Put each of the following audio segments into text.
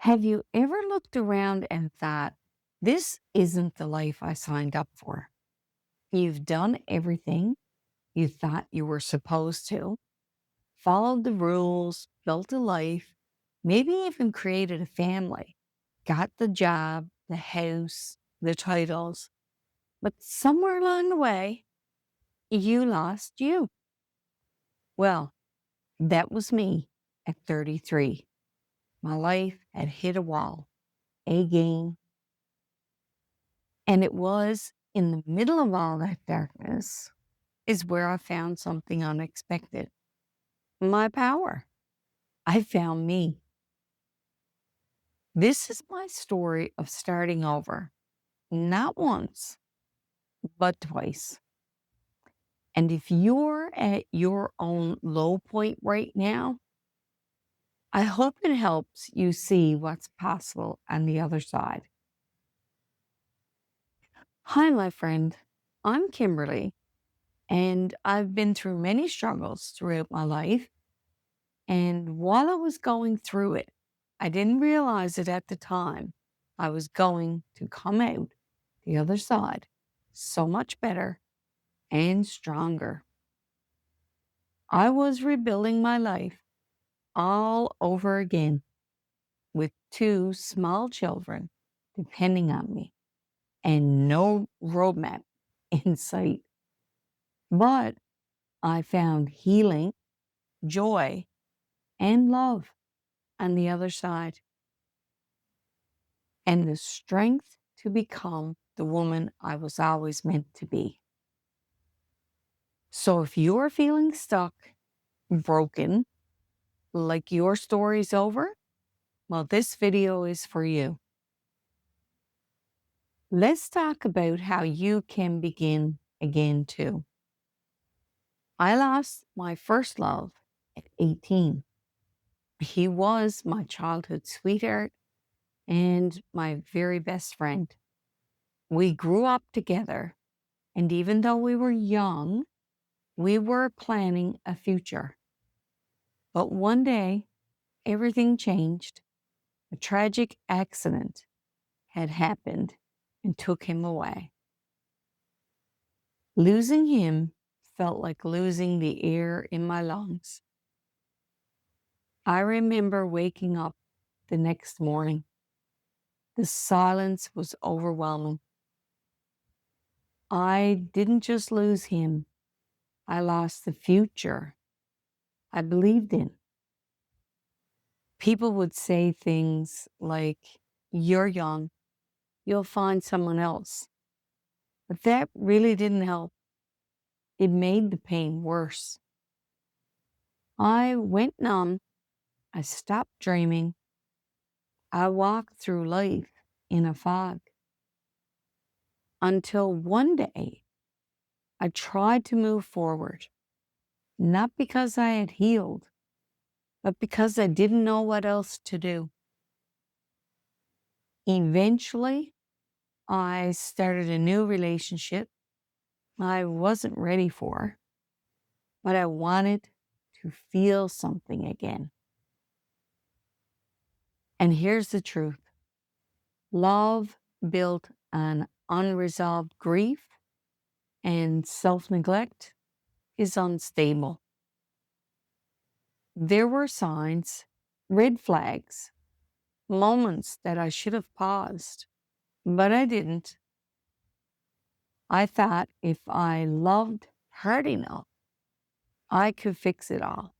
Have you ever looked around and thought, this isn't the life I signed up for? You've done everything you thought you were supposed to, followed the rules, built a life, maybe even created a family, got the job, the house, the titles, but somewhere along the way, you lost you. Well, that was me at 33. My life had hit a wall again. And it was in the middle of all that darkness is where I found something unexpected. My power. I found me. This is my story of starting over, not once, but twice. And if you're at your own low point right now, I hope it helps you see what's possible on the other side. Hi, my friend. I'm Kimberly, and I've been through many struggles throughout my life. And while I was going through it, I didn't realize it at the time. I was going to come out the other side so much better and stronger. I was rebuilding my life all over again with two small children depending on me and no roadmap in sight. But I found healing, joy, and love on the other side, and the strength to become the woman I was always meant to be. So if you're feeling stuck, broken, like your story's over, well, this video is for you. Let's talk about how you can begin again too. I lost my first love at 18. He was my childhood sweetheart and my very best friend. We grew up together, and even though we were young, we were planning a future. But one day, everything changed. A tragic accident had happened and took him away. Losing him felt like losing the air in my lungs. I remember waking up the next morning. The silence was overwhelming. I didn't just lose him, I lost the future I believed in. People would say things like, "You're young, you'll find someone else." But that really didn't help. It made the pain worse. I went numb. I stopped dreaming. I walked through life in a fog until one day I tried to move forward, not because I had healed, but because I didn't know what else to do. Eventually, I started a new relationship I wasn't ready for, but I wanted to feel something again. And here's the truth: love built on unresolved grief and self neglect is unstable. There were signs, red flags, moments that I should have paused, but I didn't. I thought if I loved hard enough, I could fix it all.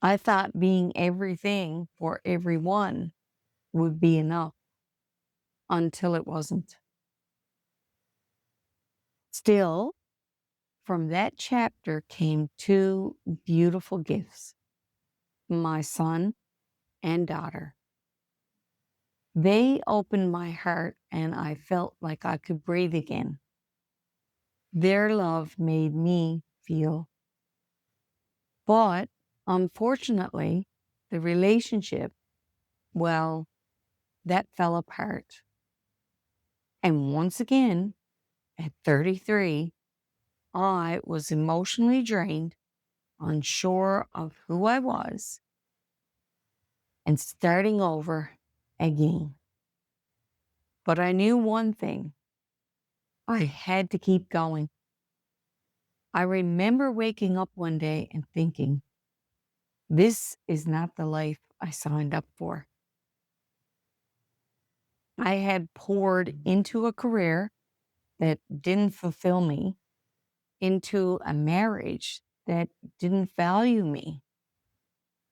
I thought being everything for everyone would be enough until it wasn't. Still, from that chapter came two beautiful gifts: my son and daughter. They opened my heart and I felt like I could breathe again. Their love made me feel. But unfortunately, the relationship, well, that fell apart. And once again, at 33, I was emotionally drained, unsure of who I was, and starting over again. But I knew one thing: I had to keep going. I remember waking up one day and thinking, this is not the life I signed up for. I had poured into a career that didn't fulfill me, into a marriage that didn't value me,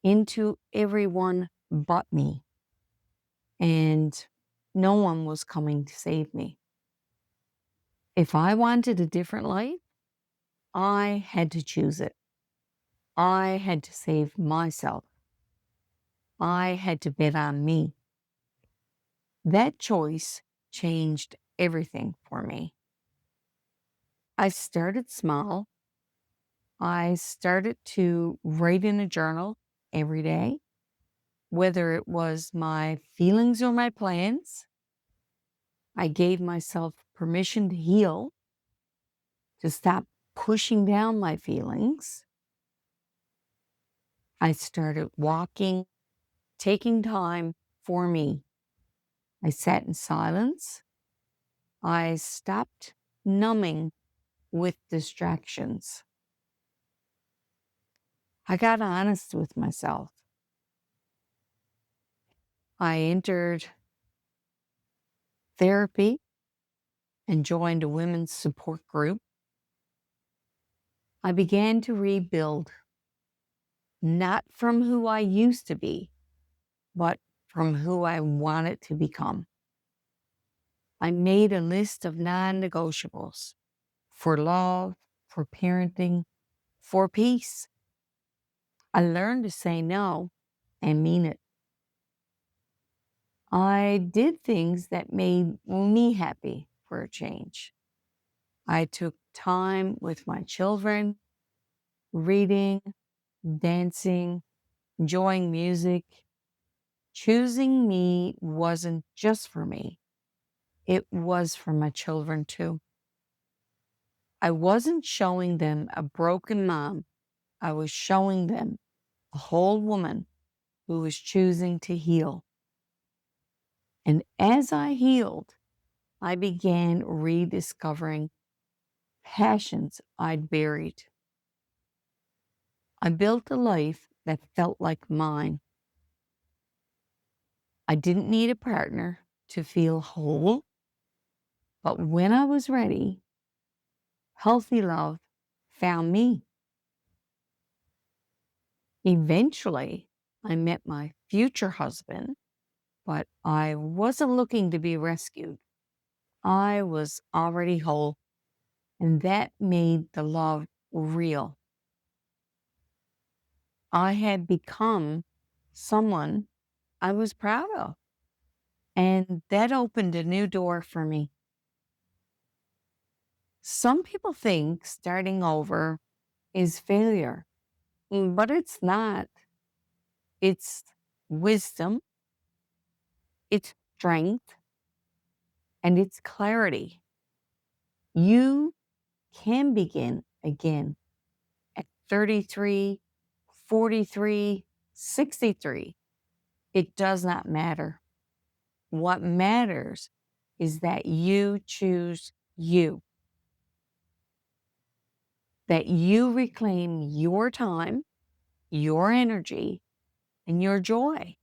into everyone but me. And no one was coming to save me. If I wanted a different life, I had to choose it. I had to save myself. I had to bet on me. That choice changed everything for me. I started small. I started to write in a journal every day, whether it was my feelings or my plans. I gave myself permission to heal, to stop pushing down my feelings. I started walking, taking time for me. I sat in silence. I stopped numbing with distractions. I got honest with myself. I entered therapy and joined a women's support group. I began to rebuild, not from who I used to be, but from who I wanted to become. I made a list of non-negotiables for love, for parenting, for peace. I learned to say no and mean it. I did things that made me happy for a change. I took time with my children, reading, dancing, enjoying music. Choosing me wasn't just for me, it was for my children too. I wasn't showing them a broken mom, I was showing them a whole woman who was choosing to heal. And as I healed, I began rediscovering passions I'd buried. I built a life that felt like mine. I didn't need a partner to feel whole, but when I was ready, healthy love found me. Eventually, I met my future husband, but I wasn't looking to be rescued. I was already whole, and that made the love real. I had become someone I was proud of, and that opened a new door for me. Some people think starting over is failure, but it's not. It's wisdom, it's strength, and it's clarity. You can begin again at 33, 43, 63. It does not matter. What matters is that you choose you, that you reclaim your time, your energy, and your joy.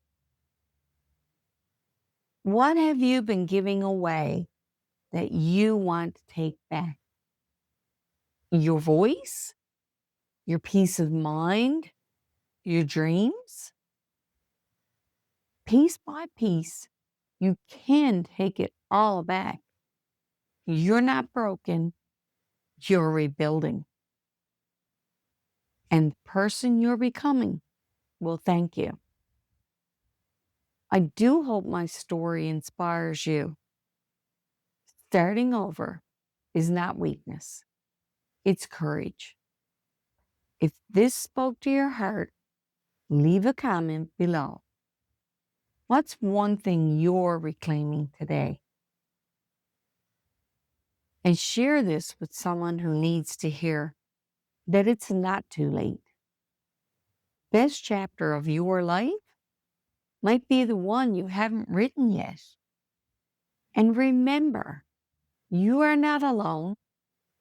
What have you been giving away that you want to take back? Your voice, your peace of mind, your dreams? Piece by piece, you can take it all back. You're not broken, you're rebuilding. And the person you're becoming will thank you. I do hope my story inspires you. Starting over is not weakness, it's courage. If this spoke to your heart, leave a comment below. What's one thing you're reclaiming today? And share this with someone who needs to hear that it's not too late. Best chapter of your life might be the one you haven't written yet. And remember, you are not alone.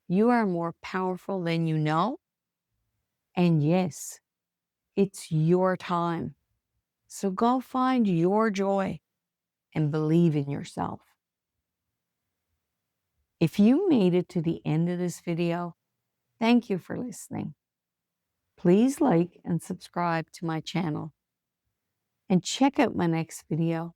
You are more powerful than you know. And yes, it's your time. So go find your joy and believe in yourself. If you made it to the end of this video, thank you for listening. Please like and subscribe to my channel and check out my next video